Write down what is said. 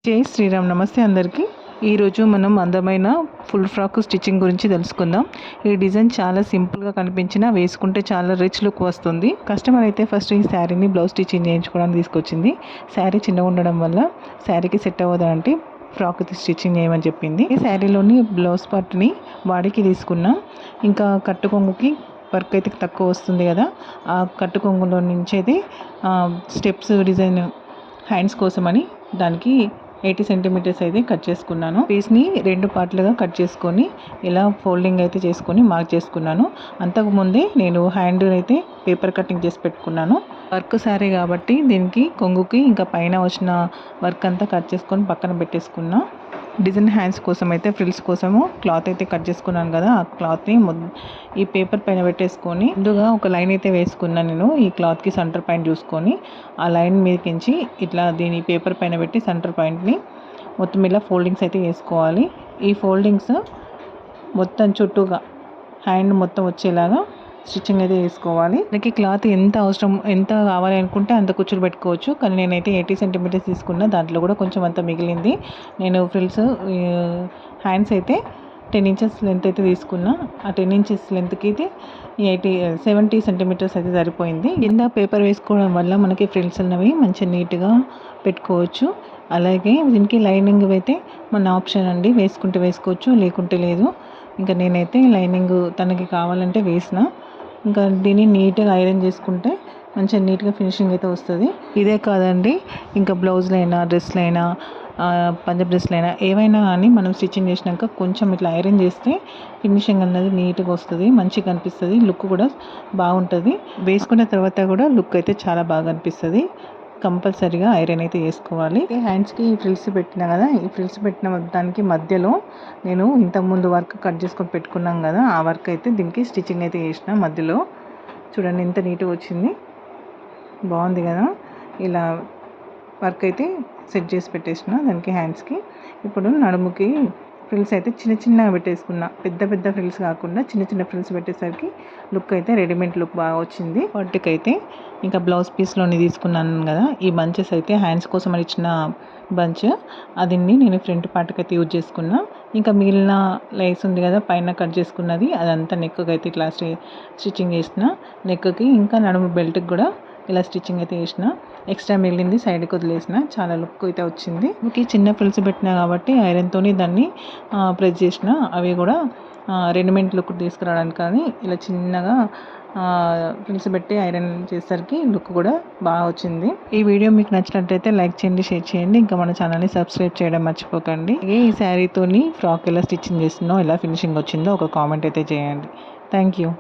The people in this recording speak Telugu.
జై శ్రీరామ్. నమస్తే అందరికీ. ఈరోజు మనం అందమైన ఫుల్ ఫ్రాక్ స్టిచ్చింగ్ గురించి తెలుసుకుందాం. ఈ డిజైన్ చాలా సింపుల్గా కనిపించినా వేసుకుంటే చాలా రిచ్ లుక్ వస్తుంది. కస్టమర్ అయితే ఫస్ట్ ఈ శారీని బ్లౌజ్ స్టిచ్చింగ్ చేయించుకోవడానికి తీసుకొచ్చింది. శారీ చిన్నగా ఉండడం వల్ల శారీకి సెట్ అవ్వదంటే ఫ్రాక్ స్టిచ్చింగ్ చేయమని చెప్పింది. ఈ శారీలోని బ్లౌజ్ పార్ట్ని బాడీకి తీసుకున్నాం. ఇంకా కట్టు కొంగుకి వర్క్ అయితే తక్కువ వస్తుంది కదా, ఆ కట్టు కొంగులో నుంచి అయితే స్టెప్స్ డిజైన్ హ్యాండ్స్ కోసమని దానికి 80 సెంటీమీటర్స్ అయితే కట్ చేసుకున్నాను. పీస్ని 2 పార్ట్లుగా కట్ చేసుకొని ఇలా ఫోల్డింగ్ అయితే చేసుకొని మార్క్ చేసుకున్నాను. అంతకుముందే నేను హ్యాండ్ అయితే పేపర్ కటింగ్ చేసి పెట్టుకున్నాను. వర్క్ శారీ కాబట్టి దీనికి కొంగుకి ఇంకా పైన వచ్చిన వర్క్ అంతా కట్ చేసుకొని పక్కన పెట్టేసుకున్నా. డిజైన్ హ్యాండ్స్ కోసం అయితే ఫ్రిల్స్ కోసము క్లాత్ అయితే కట్ చేసుకున్నాను కదా, ఆ క్లాత్ని ఈ పేపర్ పైన పెట్టేసుకొని ముందుగా ఒక లైన్ అయితే వేసుకున్నాను. నేను ఈ క్లాత్కి సెంటర్ పాయింట్ చూసుకొని ఆ లైన్ మీదకించి ఇట్లా దీని పేపర్ పైన పెట్టి సెంటర్ పాయింట్ని మొత్తం ఇలా ఫోల్డింగ్స్ అయితే వేసుకోవాలి. ఈ ఫోల్డింగ్స్ మొత్తం చుట్టూగా హ్యాండ్ మొత్తం వచ్చేలాగా స్టిచ్చింగ్ అయితే వేసుకోవాలి. మనకి క్లాత్ ఎంత కావాలి అనుకుంటే అంత కుచ్చులు పెట్టుకోవచ్చు. కానీ నేనైతే 80 సెంటీమీటర్స్ తీసుకున్నా, దాంట్లో కూడా కొంచెం అంత మిగిలింది. నేను ఫ్రిల్స్ హ్యాండ్స్ అయితే 10 ఇంచెస్ లెంత్ అయితే తీసుకున్నా. ఆ 10 ఇంచెస్ లెంత్కి అయితే 70 సెంటీమీటర్స్ అయితే సరిపోయింది. కింద పేపర్ వేసుకోవడం వల్ల మనకి ఫ్రిల్స్ అన్నవి మంచిగా నీట్గా పెట్టుకోవచ్చు. అలాగే దీనికి లైనింగ్ అయితే మన ఆప్షన్ అండి, వేసుకుంటే వేసుకోవచ్చు లేకుంటే లేదు. ఇంకా నేనైతే లైనింగ్ తనకి కావాలంటే వేసిన. ఇంకా దీన్ని నీట్గా ఐరన్ చేసుకుంటే మంచిగా నీట్గా ఫినిషింగ్ అయితే వస్తుంది. ఇదే కాదండి, ఇంకా బ్లౌజ్లైనా డ్రెస్లైనా పంజాబ్ డ్రెస్లైనా ఏవైనా కానీ మనం స్టిచ్చింగ్ చేసినాక కొంచెం ఇట్లా ఐరన్ చేస్తే ఫినిషింగ్ అన్నది నీట్గా వస్తుంది, మంచిగా అనిపిస్తుంది, లుక్ కూడా బాగుంటుంది. వేసుకున్న తర్వాత కూడా లుక్ అయితే చాలా బాగా అనిపిస్తుంది. కంపల్సరీగా ఐరన్ అయితే వేసుకోవాలి. హ్యాండ్స్కి ఫ్రిల్స్ పెట్టినా కదా, ఈ ఫ్రిల్స్ పెట్టిన దానికి మధ్యలో నేను ఇంతకుముందు వర్క్ కట్ చేసుకొని పెట్టుకున్నాం కదా, ఆ వర్క్ అయితే దీనికి స్టిచ్చింగ్ అయితే చేసిన. మధ్యలో చూడండి ఎంత నీట్గా వచ్చింది, బాగుంది కదా. ఇలా వర్క్ అయితే సెట్ చేసి పెట్టేసిన దానికి హ్యాండ్స్కి. ఇప్పుడు నడుముకి ఫ్రిల్స్ అయితే చిన్న చిన్నగా పెట్టేసుకున్నా, పెద్ద పెద్ద ఫ్రిల్స్ కాకుండా చిన్న చిన్న ఫ్రిల్స్ పెట్టేసరికి లుక్ అయితే రెడీమేడ్ లుక్ బాగా వచ్చింది. వాటికైతే ఇంకా బ్లౌజ్ పీస్లోని తీసుకున్నాను కదా, ఈ బంచెస్ అయితే హ్యాండ్స్ కోసం అని ఇచ్చిన బంచ్, అది నేను ఫ్రంట్ పార్ట్కి అయితే యూజ్ చేసుకున్నా. ఇంకా మిగిలిన లైస్ ఉంది కదా పైన కట్ చేసుకున్నది, అదంతా నెక్కి అయితే ఇట్లా స్టిచ్చింగ్ చేసిన. నెక్కి ఇంకా నడుము బెల్ట్కి కూడా ఇలా స్టిచ్చింగ్ అయితే చేసిన. ఎక్స్ట్రా మిగిలింది సైడ్కి వదిలేసిన. చాలా లుక్ అయితే వచ్చింది. ఇంక చిన్న ఫ్రిల్స్ పెట్టినా కాబట్టి ఐరన్తో దాన్ని ప్రెస్ చేసిన. అవి కూడా రెడీమేడ్ లుక్ తీసుకురావడానికి కానీ ఇలా చిన్నగా ఫ్రిల్స్ పెట్టి ఐరన్ చేసేసరికి లుక్ కూడా బాగా వచ్చింది. ఈ వీడియో మీకు నచ్చినట్లయితే లైక్ చేయండి, షేర్ చేయండి. ఇంకా మన ఛానల్ని సబ్స్క్రైబ్ చేయడం మర్చిపోకండి. ఈ శారీతోని ఫ్రాక్ ఎలా స్టిచ్చింగ్ చేస్తుందో, ఎలా ఫినిషింగ్ వచ్చిందో ఒక కామెంట్ అయితే చేయండి. Thank you.